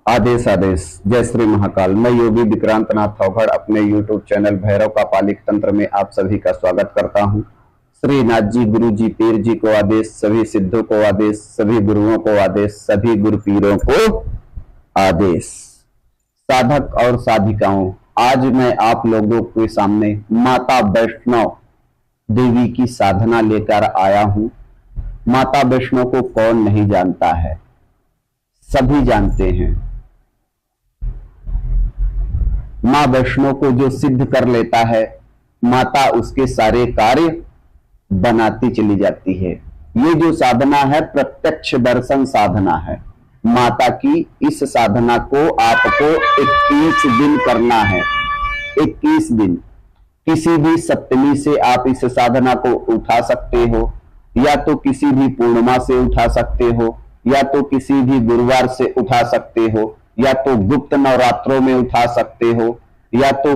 आदेश आदेश। जय श्री महाकाल। मैं योगी विक्रांत नाथ अवघड़ अपने YouTube चैनल भैरव का पालिक तंत्र में आप सभी का स्वागत करता हूं। श्री नाथ जी, गुरु जी, पीर जी को आदेश, सभी सिद्धों को आदेश, सभी गुरुओं को आदेश, सभी गुरु पीरों को आदेश। साधक और साधिकाओं, आज मैं आप लोगों के सामने माता वैष्णव देवी की साधना लेकर आया हूं। माता वैष्णव को कौन नहीं जानता है, सभी जानते हैं। मां वैष्णव को जो सिद्ध कर लेता है, माता उसके सारे कार्य बनाती चली जाती है। ये जो साधना है प्रत्यक्ष दर्शन साधना है। माता की इस साधना को आपको 21 दिन करना है। 21 दिन। किसी भी सप्तमी से आप इस साधना को उठा सकते हो, या तो किसी भी पूर्णिमा से उठा सकते हो, या तो किसी भी गुरुवार से उठा सकते हो, या तो गुप्त नवरात्रों में उठा सकते हो, या तो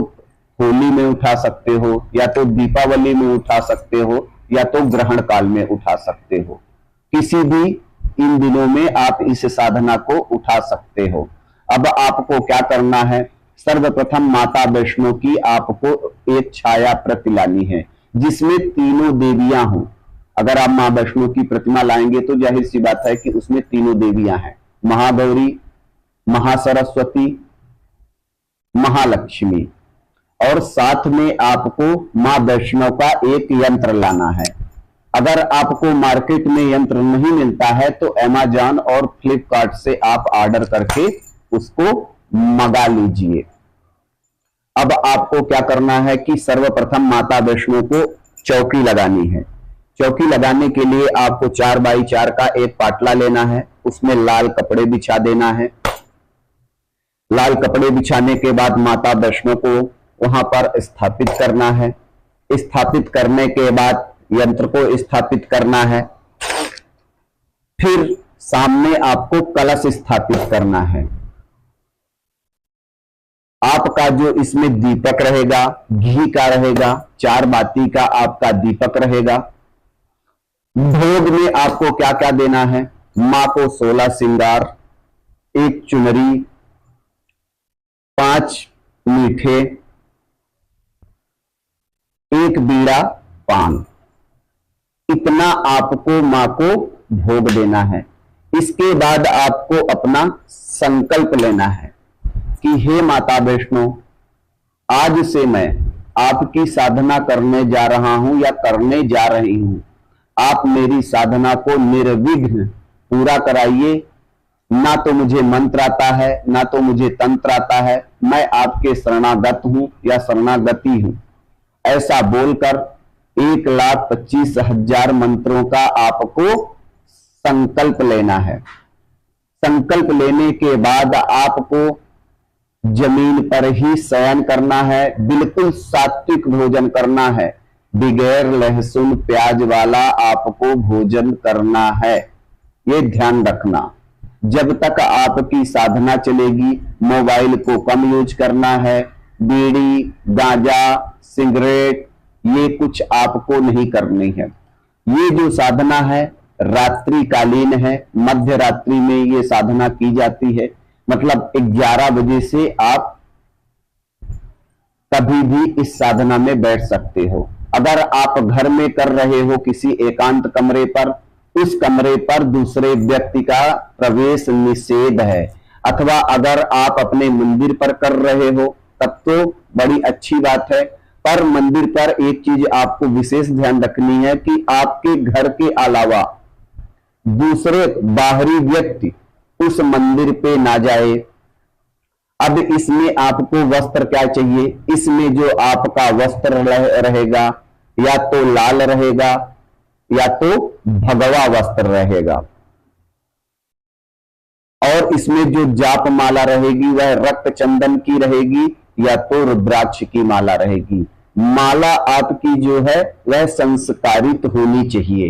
होली में उठा सकते हो, या तो दीपावली में उठा सकते हो, या तो ग्रहण काल में उठा सकते हो। किसी भी इन दिनों में आप इस साधना को उठा सकते हो। अब आपको क्या करना है? सर्वप्रथम माता वैष्णो की आपको एक छाया प्रति लानी है, जिसमें तीनों देवियां हों। अगर आप मां वैष्णो की प्रतिमा लाएंगे तो जाहिर सी बात है कि उसमें तीनों देवियां हैं, महागौरी, महासरस्वती, महालक्ष्मी। और साथ में आपको मां वैष्णो का एक यंत्र लाना है। अगर आपको मार्केट में यंत्र नहीं मिलता है तो अमेज़न और फ्लिपकार्ट से आप ऑर्डर करके उसको मंगा लीजिए। अब आपको क्या करना है कि सर्वप्रथम माता वैष्णो को चौकी लगानी है। चौकी लगाने के लिए आपको 4x4 का एक पाटला लेना है, उसमें लाल कपड़े बिछा देना है। लाल कपड़े बिछाने के बाद माता वैष्णो को वहां पर स्थापित करना है। स्थापित करने के बाद यंत्र को स्थापित करना है। फिर सामने आपको कलश स्थापित करना है। आपका जो इसमें दीपक रहेगा, घी का रहेगा, 4 बाती का आपका दीपक रहेगा। भोग में आपको क्या क्या देना है? मां को 16 श्रृंगार, 1 चुनरी, 5 मीठे, 1 बीड़ा पान, इतना आपको मां को भोग देना है। इसके बाद आपको अपना संकल्प लेना है कि हे माता वैष्णो, आज से मैं आपकी साधना करने जा रहा हूं या करने जा रही हूं। आप मेरी साधना को निर्विघ्न पूरा कराइए। ना तो मुझे मंत्र आता है, ना तो मुझे तंत्र आता है, मैं आपके शरणागत हूं या शरणागति हूं। ऐसा बोलकर 1,25,000 मंत्रों का आपको संकल्प लेना है। संकल्प लेने के बाद आपको जमीन पर ही शयन करना है। बिल्कुल सात्विक भोजन करना है। बगैर लहसुन प्याज वाला आपको भोजन करना है। ये ध्यान रखना। जब तक आपकी साधना चलेगी मोबाइल को कम यूज करना है। बीड़ी, गांजा, सिगरेट ये कुछ आपको नहीं करनी है। ये जो साधना है रात्रि कालीन है। मध्य रात्रि में ये साधना की जाती है। मतलब 11 बजे से आप कभी भी इस साधना में बैठ सकते हो। अगर आप घर में कर रहे हो किसी एकांत कमरे पर, उस कमरे पर दूसरे व्यक्ति का प्रवेश निषेध है। अथवा अगर आप अपने मंदिर पर कर रहे हो तब तो बड़ी अच्छी बात है। पर मंदिर पर एक चीज आपको विशेष ध्यान रखनी है कि आपके घर के अलावा दूसरे बाहरी व्यक्ति उस मंदिर पे ना जाए। अब इसमें आपको वस्त्र क्या चाहिए? इसमें जो आपका वस्त्र रहेगा या तो लाल रहेगा या तो भगवा वस्त्र रहेगा। और इसमें जो जाप माला रहेगी वह रक्त चंदन की रहेगी या तो रुद्राक्ष की माला रहेगी। माला आपकी जो है वह संस्कारित होनी चाहिए।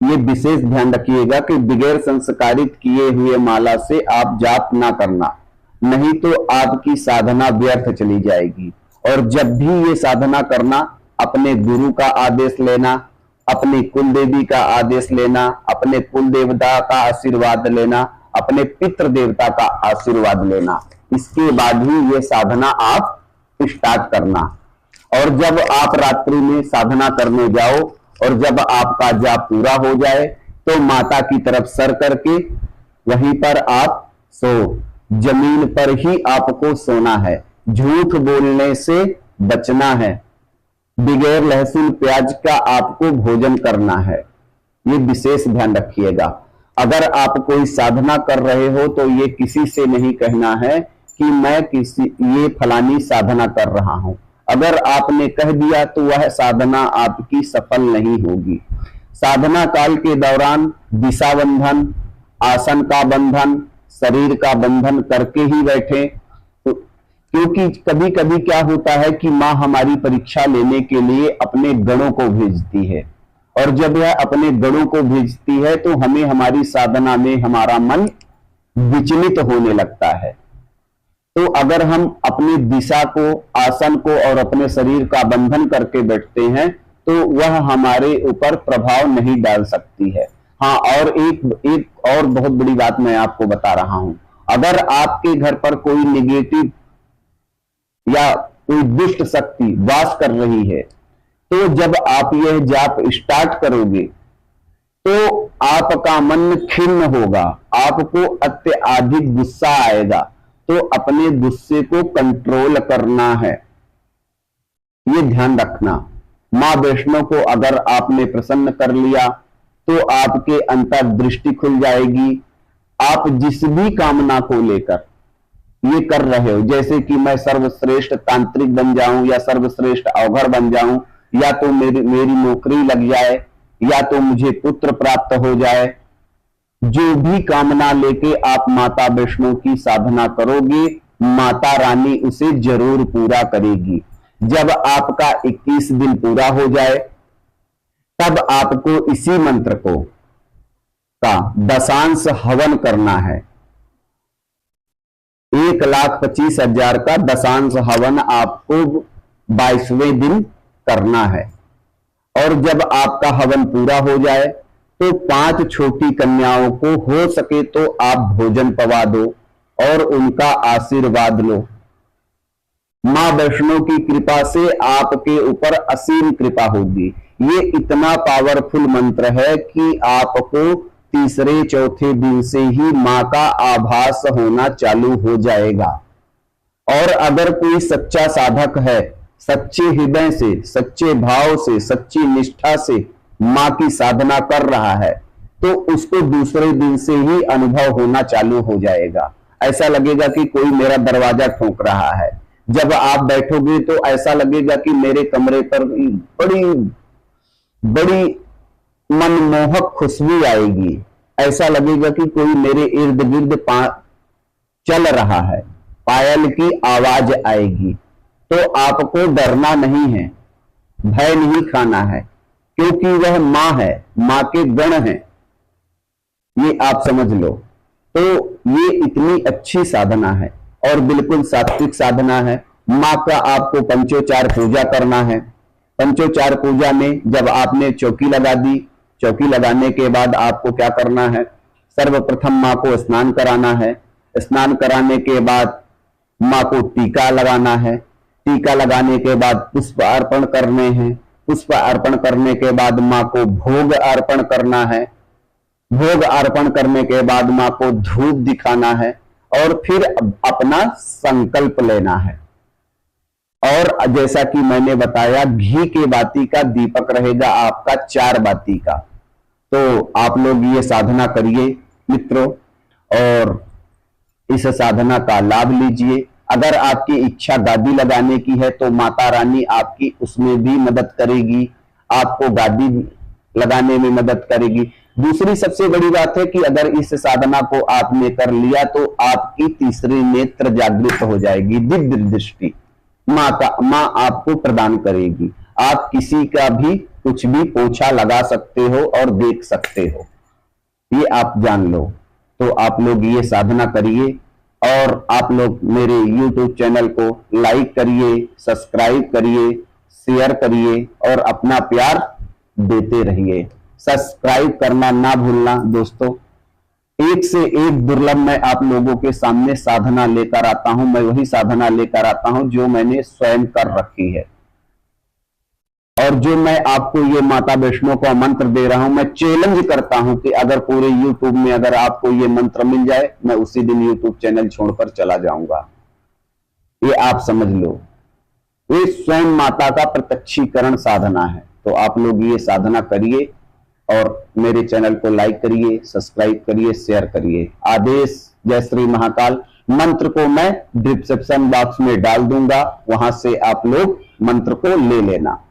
ये विशेष ध्यान रखिएगा कि बगैर संस्कारित किए हुए माला से आप जाप ना करना, नहीं तो आपकी साधना व्यर्थ चली जाएगी। और जब भी ये साधना करना अपने गुरु का आदेश लेना, अपनी कुल देवी का आदेश लेना, अपने कुल देवता का आशीर्वाद लेना, अपने पितृ देवता का आशीर्वाद लेना। इसके बाद ही ये साधना आप स्टार्ट करना। और जब आप रात्रि में साधना करने जाओ और जब आपका जाप पूरा हो जाए तो माता की तरफ सर करके वहीं पर आप सो। जमीन पर ही आपको सोना है, झूठ बोलने से बचना है, बगैर लहसुन प्याज का आपको भोजन करना है। ये विशेष ध्यान रखिएगा। अगर आप कोई साधना कर रहे हो तो ये किसी से नहीं कहना है कि मैं ये फलानी साधना कर रहा हूं। अगर आपने कह दिया तो वह साधना आपकी सफल नहीं होगी। साधना काल के दौरान दिशा बंधन, आसन का बंधन, शरीर का बंधन करके ही बैठे। तो क्योंकि कभी कभी क्या होता है कि माँ हमारी परीक्षा लेने के लिए अपने गणों को भेजती है, और जब वह अपने गणों को भेजती है तो हमें हमारी साधना में हमारा मन विचलित होने लगता है। तो अगर हम अपनी दिशा को, आसन को और अपने शरीर का बंधन करके बैठते हैं तो वह हमारे ऊपर प्रभाव नहीं डाल सकती है। हाँ, और एक और बहुत बड़ी बात मैं आपको बता रहा हूं। अगर आपके घर पर कोई निगेटिव या कोई दुष्ट शक्ति वास कर रही है तो जब आप यह जाप स्टार्ट करोगे तो आपका मन खिन्न होगा, आपको अत्यधिक गुस्सा आएगा। तो अपने गुस्से को कंट्रोल करना है, ये ध्यान रखना। मां वैष्णो को अगर आपने प्रसन्न कर लिया तो आपके अंतर्दृष्टि खुल जाएगी। आप जिस भी कामना को लेकर ये कर रहे हो, जैसे कि मैं सर्वश्रेष्ठ तांत्रिक बन जाऊं या सर्वश्रेष्ठ अवघड़ बन जाऊं, या तो मेरी नौकरी लग जाए, या तो मुझे पुत्र प्राप्त हो जाए, जो भी कामना लेके आप माता वैष्णो की साधना करोगे माता रानी उसे जरूर पूरा करेगी। जब आपका 21 दिन पूरा हो जाए तब आपको इसी मंत्र को का दशांश हवन करना है। 1,25,000 का दशांश हवन आपको 22वें दिन करना है। और जब आपका हवन पूरा हो जाए तो 5 छोटी कन्याओं को हो सके तो आप भोजन पवा दो और उनका आशीर्वाद लो। मां वैष्णो की कृपा से आपके ऊपर असीम कृपा होगी। ये इतना पावरफुल मंत्र है कि आपको तीसरे चौथे दिन से ही मां का आभास होना चालू हो जाएगा। और अगर कोई सच्चा साधक है, सच्चे हृदय से, सच्चे भाव से, सच्ची निष्ठा से मां की साधना कर रहा है तो उसको दूसरे दिन से ही अनुभव होना चालू हो जाएगा। ऐसा लगेगा कि कोई मेरा दरवाजा ठोक रहा है। जब आप बैठोगे तो ऐसा लगेगा कि मेरे कमरे पर बड़ी बड़ी मनमोहक खुशबू आएगी। ऐसा लगेगा कि कोई मेरे इर्द गिर्द चल रहा है, पायल की आवाज आएगी। तो आपको डरना नहीं है, भय नहीं खाना है, क्योंकि वह मां है, मां के गण हैं, ये आप समझ लो। तो ये इतनी अच्छी साधना है और बिल्कुल सात्विक साधना है। मां का आपको पंचोचार पूजा करना है। पंचोचार पूजा में जब आपने चौकी लगा दी, चौकी लगाने के बाद आपको क्या करना है, सर्वप्रथम मां को स्नान कराना है। स्नान कराने के बाद मां को टीका लगाना है। टीका लगाने के बाद पुष्प अर्पण करने हैं। पुष्प अर्पण करने के बाद मां को भोग अर्पण करना है। भोग अर्पण करने के बाद मां को धूप दिखाना है और फिर अपना संकल्प लेना है। और जैसा कि मैंने बताया, घी के बाती का दीपक रहेगा आपका 4 बाती का। तो आप लोग ये साधना करिए मित्रों और इस साधना का लाभ लीजिए। अगर आपकी इच्छा गादी लगाने की है तो माता रानी आपकी उसमें भी मदद करेगी, आपको गादी लगाने में मदद करेगी। दूसरी सबसे बड़ी बात है कि अगर इस साधना को आपने कर लिया तो आपकी तीसरी नेत्र जागृत हो जाएगी, दिव्य दृष्टि मां आपको प्रदान करेगी। आप किसी का भी कुछ भी पोछा लगा सकते हो और देख सकते हो, ये आप जान लो। तो आप लोग ये साधना करिए और आप लोग मेरे YouTube चैनल को लाइक करिए, सब्सक्राइब करिए, शेयर करिए और अपना प्यार देते रहिए। सब्सक्राइब करना ना भूलना दोस्तों। एक से एक दुर्लभ मैं आप लोगों के सामने साधना लेकर आता हूं। मैं वही साधना लेकर आता हूं जो मैंने स्वयं कर रखी है, और जो मैं आपको ये माता वैष्णो का मंत्र दे रहा हूं, मैं चैलेंज करता हूं कि अगर पूरे YouTube में अगर आपको ये मंत्र मिल जाए, मैं उसी दिन YouTube चैनल छोड़कर चला जाऊंगा। ये आप समझ लो, ये स्वयं माता का प्रत्यक्षीकरण साधना है। तो आप लोग ये साधना करिए और मेरे चैनल को लाइक करिए, सब्सक्राइब करिए, शेयर करिए। आदेश जय श्री महाकाल मंत्र को मैं डिस्क्रिप्शन बॉक्स में डाल दूंगा, वहां से आप लोग मंत्र को ले लेना।